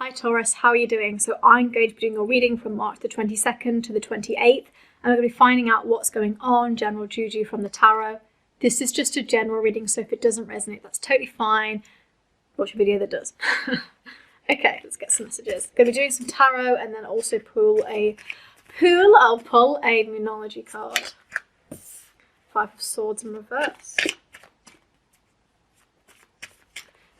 Hi Taurus, how are you doing? So I'm going to be doing a reading from March the 22nd to the 28th, and we're going to be finding out what's going on, general juju from the tarot. This is just a general reading, so if it doesn't resonate, that's totally fine. Watch a video that does. Okay, let's get some messages. Going to be doing some tarot and then also I'll pull a numerology card. 5 of Swords in reverse.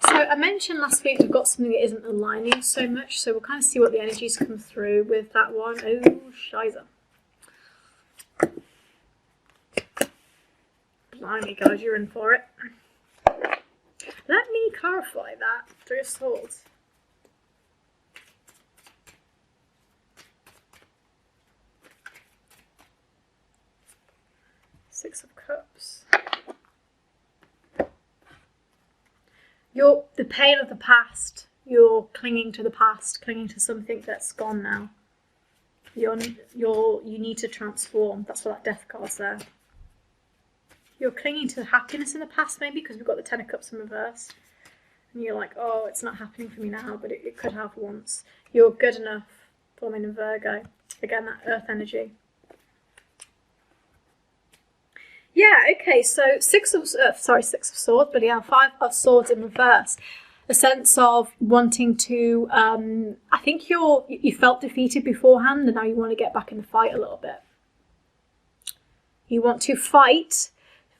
So I mentioned last week we've got something that isn't aligning so much, so we'll kind of see what the energies come through with that one. Oh, shiza. Blimey, guys, you're in for it. Let me clarify that. 3 of Swords. Six of Cups. The pain of the past. You're clinging to the past, clinging to something that's gone now. You need to transform. That's what that Death card's there. You're clinging to the happiness in the past, maybe, because we've got the 10 of Cups in reverse. And you're like, oh, it's not happening for me now, but it could have once. You're good enough, forming in Virgo. Again, that earth energy. Yeah, okay, so 6 of Swords, but yeah, 5 of Swords in reverse. A sense of wanting to, I think you felt defeated beforehand and now you want to get back in the fight a little bit. You want to fight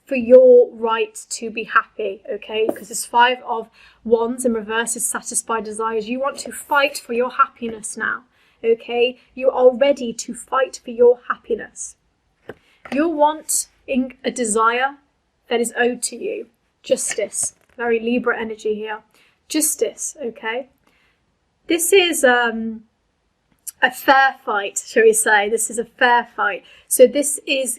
for your right to be happy, okay? Because this 5 of Wands in reverse is satisfied desires. You want to fight for your happiness now, okay? You are ready to fight for your happiness. You want a desire that is owed to you. Justice. Very Libra energy here. Justice, okay? This is a fair fight, shall we say. This is a fair fight. So this is,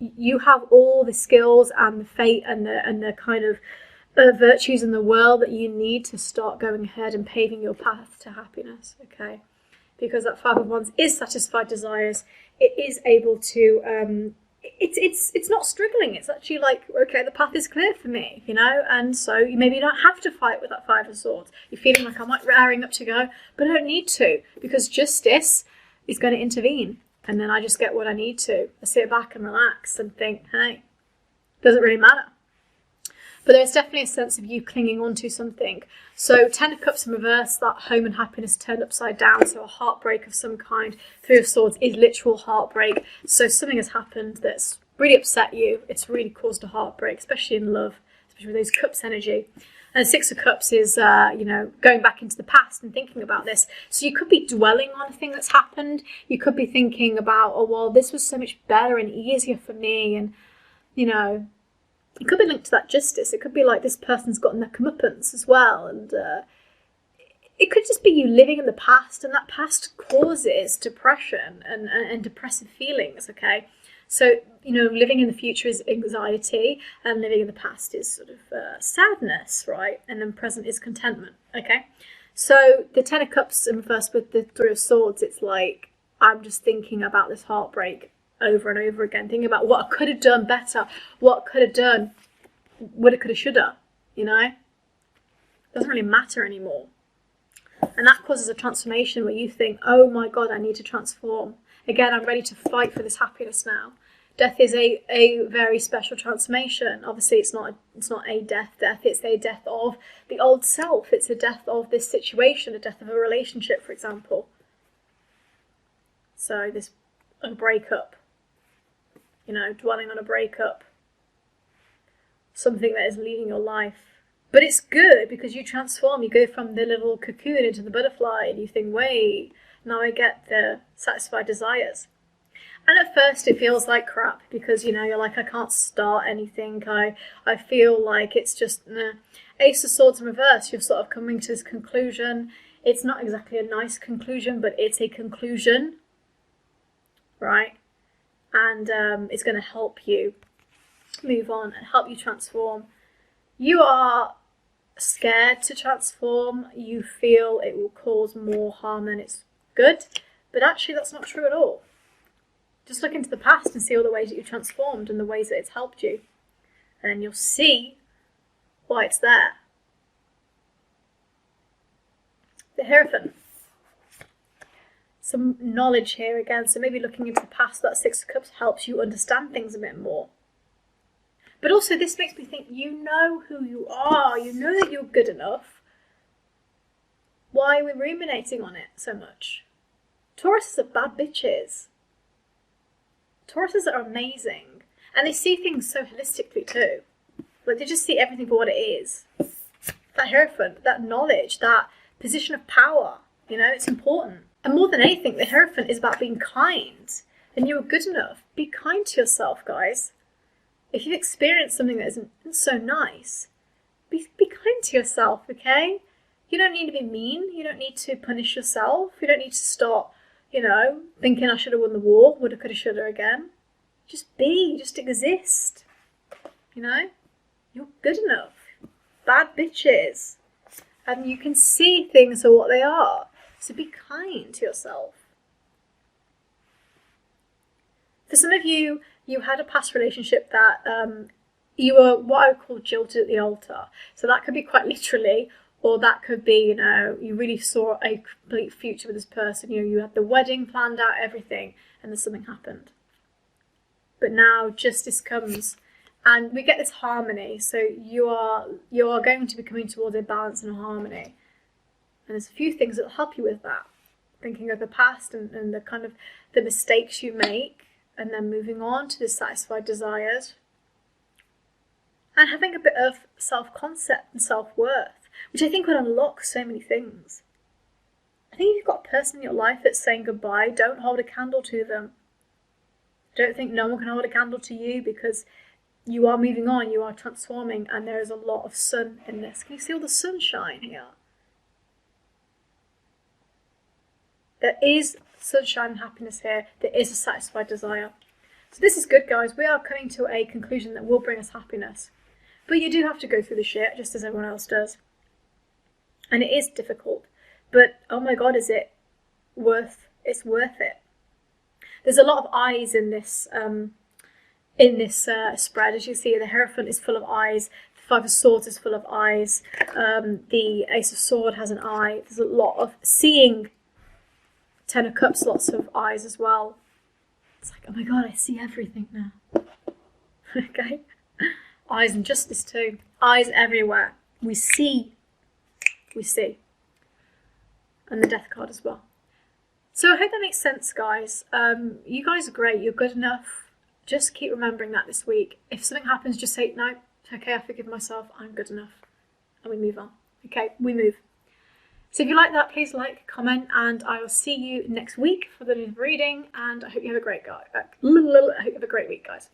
you have all the skills and the fate and the kind of virtues in the world that you need to start going ahead and paving your path to happiness, okay? Because that 5 of Wands is satisfied desires. It is able to, it's not struggling. It's actually like, okay, the path is clear for me, you know, and so you don't have to fight with that 5 of Swords. You're feeling like I'm like raring up to go, but I don't need to, because justice is going to intervene, and then I just get what I need to. I sit back and relax and think, hey, doesn't really matter. But there's definitely a sense of you clinging on to something. So 10 of Cups in reverse, that home and happiness turned upside down. So a heartbreak of some kind. 3 of Swords is literal heartbreak. So something has happened that's really upset you. It's really caused a heartbreak, especially in love, especially with those Cups energy. And 6 of Cups is, going back into the past and thinking about this. So you could be dwelling on a thing that's happened. You could be thinking about, oh, well, this was so much better and easier for me. And, you know, it could be linked to that justice. It could be like this person's gotten their comeuppance as well. And it could just be you living in the past, and that past causes depression and depressive feelings, okay? So, living in the future is anxiety, and living in the past is sort of sadness, right? And then present is contentment, okay? So the 10 of Cups in reverse with the 3 of Swords, it's like, I'm just thinking about this heartbreak over and over again, thinking about what I could have done better, what I could have done, woulda, coulda, shoulda, It doesn't really matter anymore. And that causes a transformation where you think, oh my God, I need to transform. Again, I'm ready to fight for this happiness now. Death is a very special transformation. Obviously, it's not a death, it's a death of the old self. It's a death of this situation, a death of a relationship, for example. So a breakup. Dwelling on a breakup. Something that is leaving your life. But it's good because you transform. You go from the little cocoon into the butterfly and you think, wait, now I get the satisfied desires. And at first it feels like crap because, you're like, I can't start anything. I feel like it's just, nah. Ace of Swords in reverse, you're sort of coming to this conclusion. It's not exactly a nice conclusion, but it's a conclusion, right? And it's going to help you move on and help you transform. You are scared to transform. You feel it will cause more harm than it's good. But actually, that's not true at all. Just look into the past and see all the ways that you transformed and the ways that it's helped you. And then you'll see why it's there. The Hierophant. Some knowledge here again, so maybe looking into the past, that Six of Cups helps you understand things a bit more. But also this makes me think, you know who you are, you know that you're good enough. Why are we ruminating on it so much? Tauruses are bad bitches. Tauruses are amazing. And they see things so holistically too. Like, they just see everything for what it is. That Hierophant, that knowledge, that position of power, you know, it's important. And more than anything, the Hierophant is about being kind. And you are good enough. Be kind to yourself, guys. If you've experienced something that isn't so nice, be kind to yourself, okay? You don't need to be mean. You don't need to punish yourself. You don't need to start, you know, thinking I should have won the war, woulda, coulda, shoulda again. Just be, just exist. You know? You're good enough. Bad bitches. And you can see things for what they are. So be kind to yourself. For some of you, you had a past relationship that you were what I would call jilted at the altar. So that could be quite literally, or that could be, you know, you really saw a complete future with this person. You know, you had the wedding planned out, everything, and then something happened. But now justice comes, and we get this harmony. So you are going to be coming towards a balance and a harmony. And there's a few things that will help you with that. Thinking of the past and the kind of the mistakes you make, and then moving on to the satisfied desires. And having a bit of self-concept and self-worth, which I think would unlock so many things. I think if you've got a person in your life that's saying goodbye, don't hold a candle to them. Don't think no one can hold a candle to you, because you are moving on, you are transforming, and there is a lot of sun in this. Can you see all the sunshine here? There is sunshine and happiness here. There is a satisfied desire. So this is good, guys. We are coming to a conclusion that will bring us happiness. But you do have to go through the shit, just as everyone else does. And it is difficult. But, oh my God, it's worth it. There's a lot of eyes in this spread. As you see, the Hierophant is full of eyes. The Five of Swords is full of eyes. The Ace of Swords has an eye. There's a lot of seeing. Ten of Cups, lots of eyes as well. It's like, oh my God, I see everything now. Okay? Eyes and justice too. Eyes everywhere. We see. And the Death card as well. So I hope that makes sense, guys. You guys are great. You're good enough. Just keep remembering that this week. If something happens, just say, no, it's okay, I forgive myself. I'm good enough. And we move on. Okay, we move. So if you like that, please like, comment, and I will see you next week for the reading. And I hope you have a great week, guys.